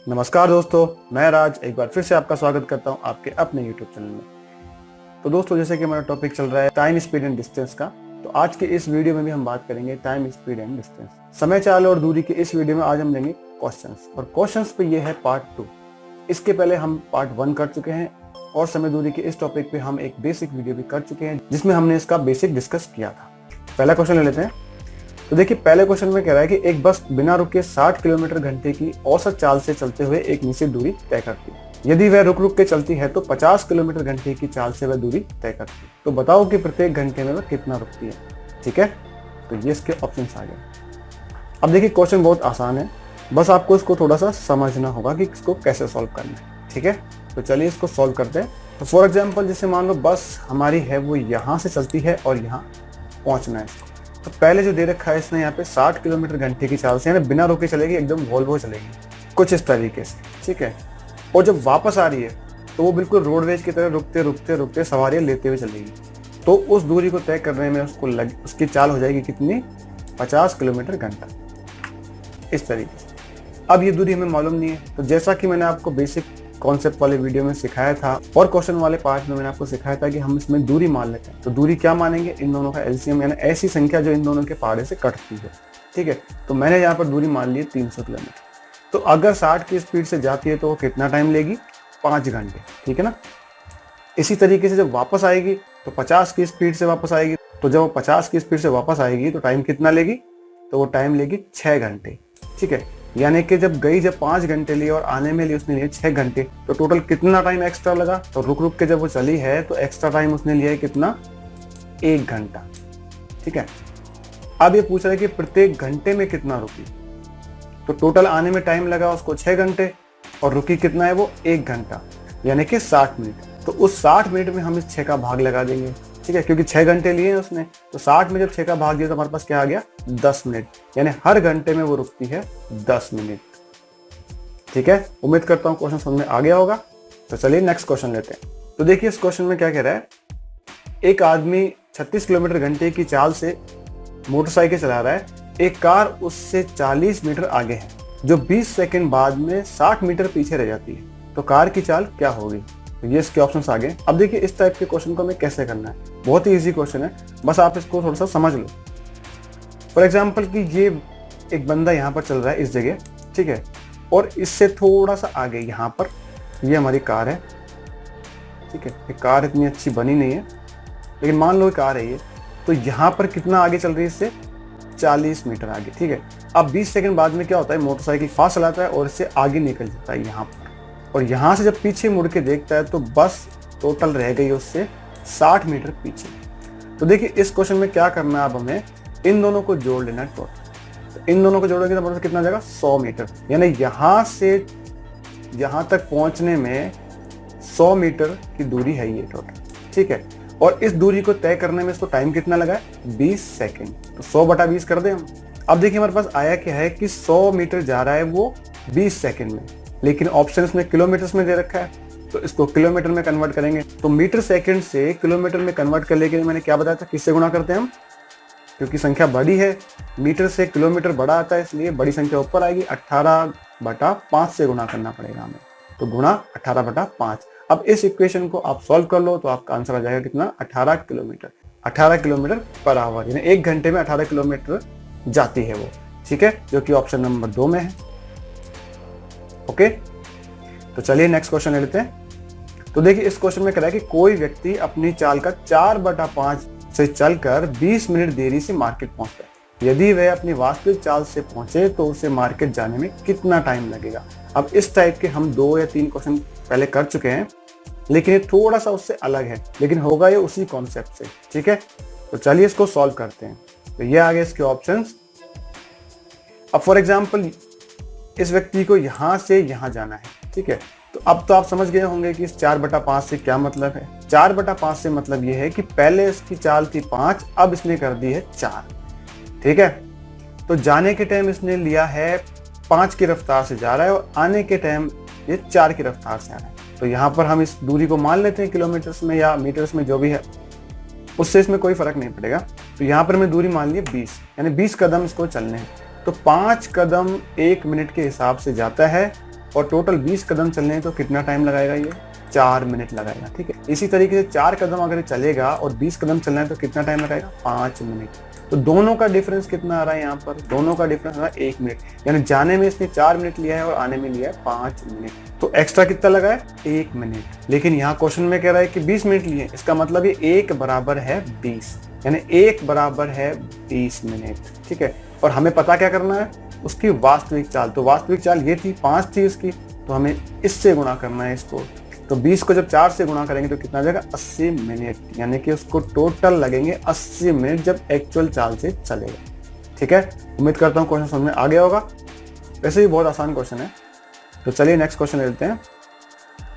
नमस्कार दोस्तों, मैं राज एक बार फिर से आपका स्वागत करता हूं आपके अपने YouTube चैनल में। तो दोस्तों, जैसे कि हमारा टॉपिक चल रहा है टाइम, स्पीड एंड डिस्टेंस का, तो आज के इस वीडियो में भी हम बात करेंगे टाइम, स्पीड एंड डिस्टेंस, समय, चाल और दूरी के इस वीडियो में आज हम लेंगे क्वेश्चंस, और क्वेश्चंस पे ये है पार्ट 2। इसके पहले हम पार्ट 1 कर चुके हैं और समय दूरी के इस टॉपिक पे हम एक बेसिक वीडियो भी कर चुके हैं जिसमें हमने इसका बेसिक डिस्कस किया था। पहला क्वेश्चन ले लेते हैं। तो देखिए, पहले क्वेश्चन में कह रहा है कि एक बस बिना रुके 60 किलोमीटर घंटे की औसत चाल से चलते हुए एक निश्चित दूरी तय करती है। यदि वह रुक रुक के चलती है तो 50 किलोमीटर घंटे की चाल से वह दूरी तय करती है। तो बताओ कि प्रत्येक घंटे में वह कितना रुकती है। ठीक है, तो ये इसके ऑप्शन आ गए। अब देखिए, क्वेश्चन बहुत आसान है, बस आपको इसको थोड़ा सा समझना होगा कि इसको कैसे सॉल्व करना है। ठीक है, तो चलिए इसको सॉल्व करते हैं। तो फॉर एग्जाम्पल, जैसे मान लो बस हमारी है वो यहाँ से चलती है और यहाँ पहुँचना है इसको। तो पहले जो दे रखा है इसने यहाँ पे 60 किलोमीटर घंटे की चाल से, यानी बिना रुके चलेगी, एकदम वोल्वो चलेगी कुछ इस तरीके से। ठीक है, और जब वापस आ रही है तो वो बिल्कुल रोडवेज की तरह रुकते रुकते रुकते सवारियाँ लेते हुए चलेगी। तो उस दूरी को तय करने में उसकी चाल हो जाएगी कितनी? 50 किलोमीटर घंटा, इस तरीके से। अब ये दूरी हमें मालूम नहीं है, तो जैसा कि मैंने आपको बेसिक कॉन्सेप्ट वाले वीडियो में सिखाया था और क्वेश्चन वाले पार्ट में मैंने आपको सिखाया था कि हम इसमें दूरी मान लेते हैं। तो दूरी क्या मानेंगे? इन दोनों का एलसीएम, यानी ऐसी संख्या जो इन दोनों के पहाड़े से कटती है। ठीक है, तो मैंने यहाँ पर दूरी मान ली है 300 किलोमीटर। तो अगर 60 की स्पीड से जाती है तो वो कितना टाइम लेगी? 5 घंटे। ठीक है ना। इसी तरीके से जब वापस आएगी तो 50 की स्पीड से वापस आएगी। तो जब वो 50 की स्पीड से वापस आएगी तो टाइम कितना लेगी? तो वो टाइम लेगी 6 घंटे। ठीक है, यानी कि जब 5 घंटे लिए और आने में लिए उसने लिए 6 घंटे, तो टोटल कितना टाइम एक्स्ट्रा लगा? तो रुक रुक के जब वो चली है तो एक्स्ट्रा टाइम उसने लिया है कितना? 1 घंटा। ठीक है, अब ये पूछ रहा है कि प्रत्येक घंटे में कितना रुकी। तो टोटल आने में टाइम लगा उसको 6 घंटे और रुकी कितना है वो? 1 घंटा, यानी कि 60 मिनट। तो उस 60 मिनट में हम इस 6 का भाग लगा देंगे। ठीक है, क्योंकि 6 घंटे लिए हैं उसने, तो 60 में जब 6 का भाग दिया तो हमारे पास क्या आ गया? 10 मिनट, यानी हर घंटे में वो रुकती है 10 मिनट। ठीक है, उम्मीद करता हूँ क्वेश्चन समझ में आ गया होगा। तो चलिए नेक्स्ट क्वेश्चन लेते हैं। तो देखिए, इस क्वेश्चन में क्या कह रहा है, एक आदमी 36 किलोमीटर घंटे की चाल से मोटरसाइकिल चला रहा है। एक कार उससे 40 मीटर आगे है जो 20 सेकंड बाद में 60 मीटर पीछे रह जाती है। तो कार की चाल क्या होगी? तो ये इसके ऑप्शंस आ गए। अब देखिए, इस टाइप के क्वेश्चन को हमें कैसे करना है, बहुत ही इजी क्वेश्चन है, बस आप इसको थोड़ा सा समझ लो। फॉर एग्जांपल कि ये एक बंदा यहाँ पर चल रहा है इस जगह। ठीक है, और इससे थोड़ा सा आगे यहाँ पर ये हमारी कार है। ठीक है, ये कार इतनी अच्छी बनी नहीं है, लेकिन मान लो कार है ये। तो यहाँ पर कितना आगे चल रही है इससे? 40 मीटर आगे। ठीक है, अब 20 सेकंड बाद में क्या होता है, मोटरसाइकिल फास्ट चलाता है और इससे आगे निकल जाता है यहाँ पर, और यहाँ से जब पीछे मुड़ के देखता है तो बस टोटल रह गई उससे 60 मीटर पीछे। तो देखिए, इस क्वेश्चन में क्या करना है, अब हमें इन दोनों को जोड़ लेना है टोटल। तो इन दोनों को जोड़ोगे तो मतलब कितना आ जाएगा? 100 मीटर, यानी यहाँ से यहाँ तक पहुँचने में 100 मीटर की दूरी है ये टोटल। ठीक है, और इस दूरी को तय करने में इसको टाइम कितना लगा है? 20 सेकेंड। तो 100/20 कर दें हम। अब देखिए, हमारे पास आया क्या है कि 100 मीटर जा रहा है वो 20 सेकेंड में, लेकिन ऑप्शन में किलोमीटर्स में दे रखा है, तो इसको किलोमीटर में कन्वर्ट करेंगे। तो मीटर सेकंड से किलोमीटर में कन्वर्ट करने के लिए मैंने क्या बताया था, किससे गुणा करते हैं हम? क्योंकि संख्या बड़ी है, मीटर से किलोमीटर बड़ा आता है, इसलिए बड़ी संख्या ऊपर आएगी। 18/5 से गुणा करना पड़ेगा हमें, तो गुणा 18/5। अब इस इक्वेशन को आप सॉल्व कर लो तो आपका आंसर आ जाएगा कितना? 18 किलोमीटर। 18 किलोमीटर पर आवर, यानी 1 घंटे में 18 किलोमीटर जाती है वो। ठीक है, जो कि ऑप्शन नंबर 2 में है। ओके, तो चलिए नेक्स्ट क्वेश्चन ले लेते हैं। तो देखिए, इस क्वेश्चन में कह रहा है कि कोई व्यक्ति अपनी चाल का 4/5 से चलकर 20 मिनट देरी से मार्केट पहुंचता है। यदि वह अपनी वास्तविक चाल से पहुंचे तो उसे मार्केट जाने में कितना टाइम लगेगा? अब इस टाइप के हम 2 या 3 क्वेश्चन पहले कर चुके हैं, लेकिन ये थोड़ा सा उससे अलग है, लेकिन होगा ये उसी कॉन्सेप्ट से। ठीक है, तो चलिए इसको सॉल्व करते हैं। तो ये आगे इसके ऑप्शंस। अब फॉर एग्जाम्पल, इस व्यक्ति को यहाँ से यहाँ जाना है। ठीक है, तो अब तो आप समझ गए होंगे कि इस 4/5 से क्या मतलब है। 4/5 से मतलब ये है कि पहले इसकी चाल थी 5, अब इसने कर दी है 4। ठीक है, तो जाने के टाइम इसने लिया है 5 की रफ्तार से जा रहा है और आने के टाइम ये 4 की रफ्तार से आ रहा है। तो यहाँ पर हम इस दूरी को मान लेते हैं किलोमीटर्स में या मीटर्स में, जो भी है, उससे इसमें कोई फर्क नहीं पड़ेगा। तो यहाँ पर मैं दूरी मान ली 20, यानी 20 कदम इसको चलने हैं। तो 5 कदम 1 मिनट के हिसाब से जाता है और टोटल 20 कदम चलने हैं तो कितना टाइम लगाएगा ये 4 मिनट लगाएगा। ठीक है, इसी तरीके से 4 कदम अगर चलेगा और 20 कदम चलना है तो कितना टाइम लगाएगा 5 मिनट। तो दोनों का डिफरेंस कितना आ रहा है यहाँ पर, दोनों का डिफरेंस आ रहा है 1 मिनट, यानी जाने में इसने 4 मिनट लिया है और आने में लिया है 5 मिनट, तो एक्स्ट्रा कितना लगा है 1 मिनट। लेकिन यहाँ क्वेश्चन में कह रहा है कि 20 मिनट लिए, इसका मतलब ये 1 बराबर है 20, यानी 1 बराबर है 20 मिनट। ठीक है, और हमें पता क्या करना है, उसकी वास्तविक चाल। तो वास्तविक चाल ये थी 5 थी उसकी, तो हमें इससे गुणा करना है इसको। तो 20 को जब 4 से गुणा करेंगे तो कितना आ जाएगा 80 मिनट, यानी कि उसको टोटल लगेंगे 80 मिनट जब एक्चुअल चाल से चलेगा। ठीक है, उम्मीद करता हूँ क्वेश्चन समझ में आ गया होगा। वैसे ही बहुत आसान क्वेश्चन है। तो चलिए नेक्स्ट क्वेश्चन ले लेते हैं।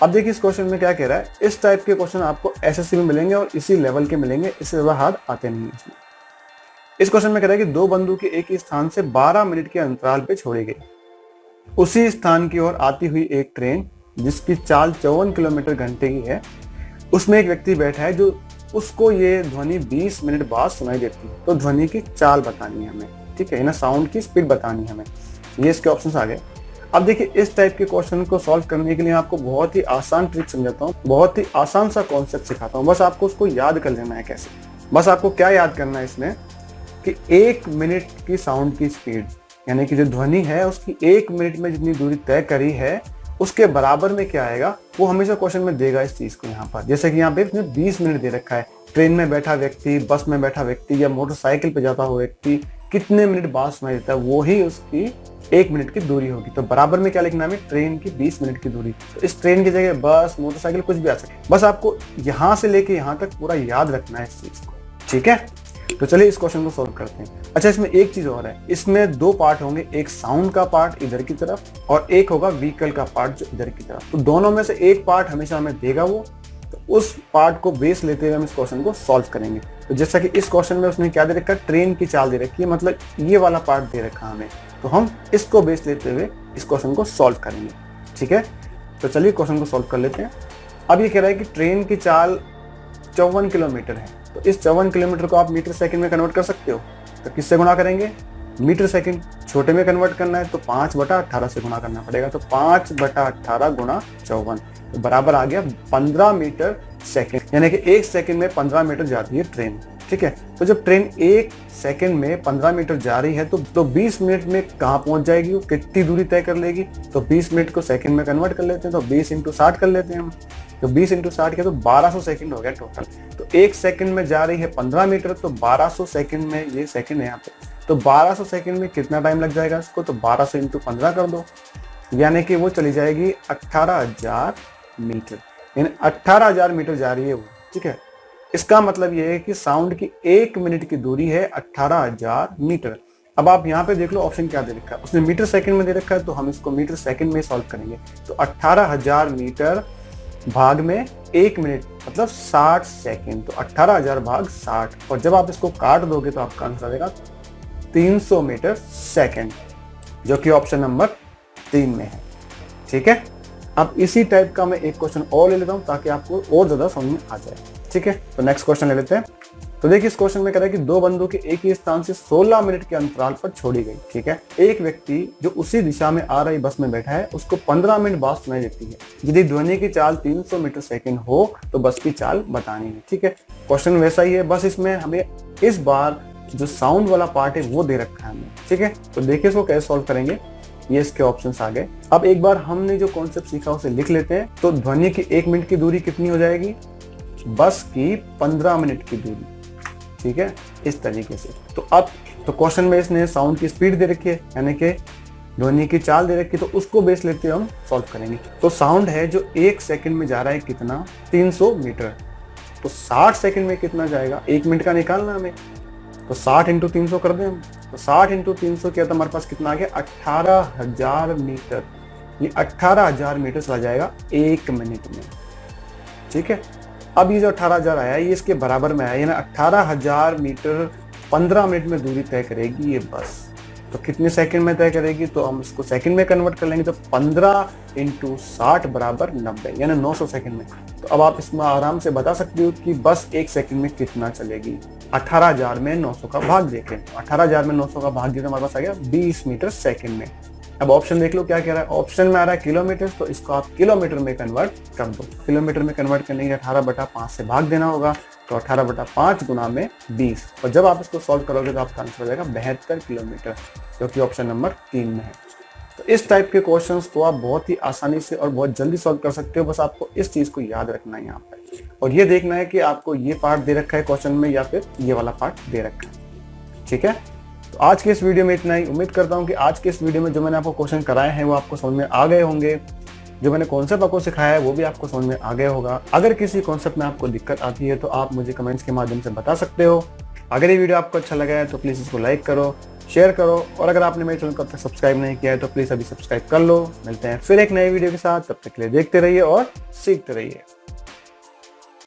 अब देखिए इस क्वेश्चन में क्या कह रहा है, इस टाइप के क्वेश्चन आपको एसएससी में मिलेंगे और इसी लेवल के मिलेंगे, इससे ज्यादा हार्ड आते नहीं है इसमें। इस क्वेश्चन में कह रहा है कि 2 बंदूकें एक ही स्थान से 12 मिनट के अंतराल पे छोड़ी गई। उसी स्थान की ओर आती हुई एक ट्रेन जिसकी चाल 54 किलोमीटर घंटे की है, उसमें एक व्यक्ति बैठा है जो उसको ये ध्वनि 20 मिनट बाद सुनाई देती है। तो ध्वनि की चाल बतानी है हमें। ठीक है, ना साउंड की स्पीड बतानी है हमें। ये इसके ऑप्शंस आ गए। अब देखिए इस टाइप के क्वेश्चन को सॉल्व करने के लिए आपको बहुत ही आसान ट्रिक समझाता हूँ, बहुत ही आसान सा कॉन्सेप्ट सिखाता हूँ। बस आपको उसको याद कर लेना है कैसे। बस आपको क्या याद करना है इसमें कि 1 मिनट की साउंड की स्पीड, यानी कि जो ध्वनि है उसकी 1 मिनट में जितनी दूरी तय करी है उसके बराबर में क्या आएगा, वो हमेशा क्वेश्चन में देगा इस चीज को। यहाँ पर जैसे कि यहाँ पे इसने 20 मिनट दे रखा है, ट्रेन में बैठा व्यक्ति, बस में बैठा व्यक्ति या मोटरसाइकिल पे जाता हुआ व्यक्ति कितने मिनट बाद सुनाई देता है, वो ही उसकी 1 मिनट की दूरी होगी। तो बराबर में क्या लिखना है, ट्रेन की 20 मिनट की दूरी। तो इस ट्रेन की जगह बस, मोटरसाइकिल कुछ भी आ सके, बस आपको यहाँ से लेके यहाँ तक पूरा याद रखना है इस चीज को। ठीक है, तो चलिए इस क्वेश्चन को सॉल्व करते हैं। अच्छा, इसमें एक चीज और है, इसमें 2 पार्ट होंगे, एक साउंड का पार्ट इधर की तरफ और एक होगा व्हीकल का पार्ट जो इधर की तरफ। तो दोनों में से एक पार्ट हमेशा हमें देगा वो, तो उस पार्ट को बेस लेते हुए हम इस क्वेश्चन को सॉल्व करेंगे। तो जैसा कि इस क्वेश्चन में उसने क्या दे रखा है, ट्रेन की चाल दे रखी है, मतलब ये वाला पार्ट दे रखा हमें, तो हम इसको बेस लेते हुए इस क्वेश्चन को सॉल्व करेंगे। ठीक है, तो चलिए क्वेश्चन को सॉल्व कर लेते हैं। अब ये कह रहा है कि ट्रेन की चाल 54 किलोमीटर है, तो इस 54 किलोमीटर को आप मीटर सेकंड में कन्वर्ट कर सकते हो। तो किससे गुणा करेंगे, मीटर सेकंड छोटे में कन्वर्ट करना है तो 5/18 से गुणा करना पड़ेगा। तो 5/18 गुणा 54 तो बराबर आ गया 15 मीटर सेकंड, यानी कि 1 सेकंड में 15 मीटर जाती है ट्रेन। ठीक है, तो जब ट्रेन 1 सेकंड में 15 मीटर जा रही है तो 20 मिनट में कहाँ पहुंच जाएगी, वो कितनी दूरी तय कर लेगी। तो 20 मिनट को सेकंड में कन्वर्ट कर लेते हैं, तो 20 × 60 कर लेते हैं हम। तो 20 × 60 किया तो 1200 सेकंड हो गया टोटल। तो 1 सेकंड में जा रही है 15 मीटर, तो 1200 सेकंड में, ये सेकंड है यहाँ पे, तो 1200 सेकंड में कितना टाइम लग जाएगा इसको, तो 1200 × 15 कर दो, यानी कि वो चली जाएगी 18,000 मीटर, यानी 18,000 मीटर जा रही है वो। ठीक है, इसका मतलब ये है कि साउंड की 1 मिनट की दूरी है 18,000 मीटर। अब आप यहाँ पे देख लो ऑप्शन क्या दे रखा है, उसने मीटर सेकंड में दे रखा है, तो हम इसको मीटर सेकंड में सॉल्व करेंगे। तो 18,000 मीटर भाग में 1 मिनट मतलब 60 सेकंड, तो 18,000 भाग 60, और जब आप इसको काट दोगे तो आपका आंसर आएगा 300 मीटर सेकंड, जो कि ऑप्शन नंबर 3 में है। ठीक है, अब इसी टाइप का मैं एक क्वेश्चन और ले लेता हूं ताकि आपको और ज्यादा समझ में आ जाए। ठीक है, तो नेक्स्ट क्वेश्चन ले लेते हैं। तो देखिए इस क्वेश्चन में कह रहा है कि 2 बंदूकें एक ही स्थान से 16 मिनट के अंतराल पर छोड़ी गई। ठीक है, एक व्यक्ति जो उसी दिशा में आ रही बस में बैठा है उसको 15 मिनट बाद सुनाई देती है। यदि ध्वनि की चाल 300 मीटर सेकंड हो तो बस की चाल बतानी है। ठीक है, क्वेश्चन वैसा ही है, बस इसमें हमें इस बार जो साउंड वाला पार्ट है वो दे रखा है हमें। ठीक है, तो देखिए इसको कैसे सॉल्व करेंगे, ये इसके ऑप्शंस आ गए। अब एक बार हमने जो कॉन्सेप्ट सीखा उसे लिख लेते हैं। तो ध्वनि की 1 मिनट की दूरी कितनी हो जाएगी, बस की 15 मिनट की दूरी। ठीक है, इस तरीके से। तो अब तो क्वेश्चन में इसने साउंड की स्पीड दे रखी है, यानी कि ध्वनि की चाल दे रखी है, तो उसको बेस लेते हम सॉल्व करेंगे। तो साउंड है जो 1 सेकंड में जा रहा है कितना, 300 मीटर, तो 60 सेकंड में कितना जाएगा, 1 मिनट का निकालना हमें, तो 60 × 300 कर दें हम। तो 60 × 300 किया तो हमारे पास कितना आ गया, 18,000 मीटर। ये 18,000 मीटर चला जाएगा 1 मिनट में। ठीक है, अब ये जो 18,000 आया ये इसके बराबर में आया, यानी 18,000 मीटर 15 मिनट में दूरी तय करेगी ये बस। तो कितने सेकंड में तय करेगी, तो हम इसको सेकंड में कन्वर्ट कर लेंगे, तो 15 × 60 बराबर 90, यानी 900 सेकंड में। तो अब आप इसमें आराम से बता सकते हो कि बस 1 सेकंड में कितना चलेगी। 18,000 में 900 का भाग देखें, 18,000 में 900 का भाग दिया तो हमारे पास आ गया 20 मीटर सेकंड में। अब ऑप्शन देख लो क्या कह रहा है, ऑप्शन में आ रहा है किलोमीटर, तो इसको आप किलोमीटर में कन्वर्ट कर दो। किलोमीटर में कन्वर्ट करने के लिए 18/5 से भाग देना होगा, तो 18/5 गुना में 20, और जब आप इसको सॉल्व करोगे तो आपका आंसर हो जाएगा 72 किलोमीटर, जो कि ऑप्शन नंबर 3 में है। तो इस टाइप के क्वेश्चंस को आप बहुत ही आसानी से और बहुत जल्दी सॉल्व कर सकते हो, बस आपको इस चीज को याद रखना है यहाँ पे, और ये देखना है कि आपको ये पार्ट दे रखा है क्वेश्चन में या फिर ये वाला पार्ट दे रखा है। ठीक है, तो आज के इस वीडियो में इतना ही। उम्मीद करता हूँ कि आज के इस वीडियो में जो मैंने आपको क्वेश्चन कराए हैं वो आपको समझ में आ गए होंगे, जो मैंने कॉन्सेप्ट आपको सिखाया है वो भी आपको समझ में आ गया होगा। अगर किसी कॉन्सेप्ट में आपको दिक्कत आती है तो आप मुझे कमेंट्स के माध्यम से बता सकते हो। अगर ये वीडियो आपको अच्छा लगा है तो प्लीज़ इसको लाइक करो, शेयर करो, और अगर आपने मेरे चैनल को अब तक सब्सक्राइब नहीं किया है तो प्लीज़ अभी सब्सक्राइब कर लो। मिलते हैं फिर एक नए वीडियो के साथ, तब तक के लिए देखते रहिए और सीखते रहिए।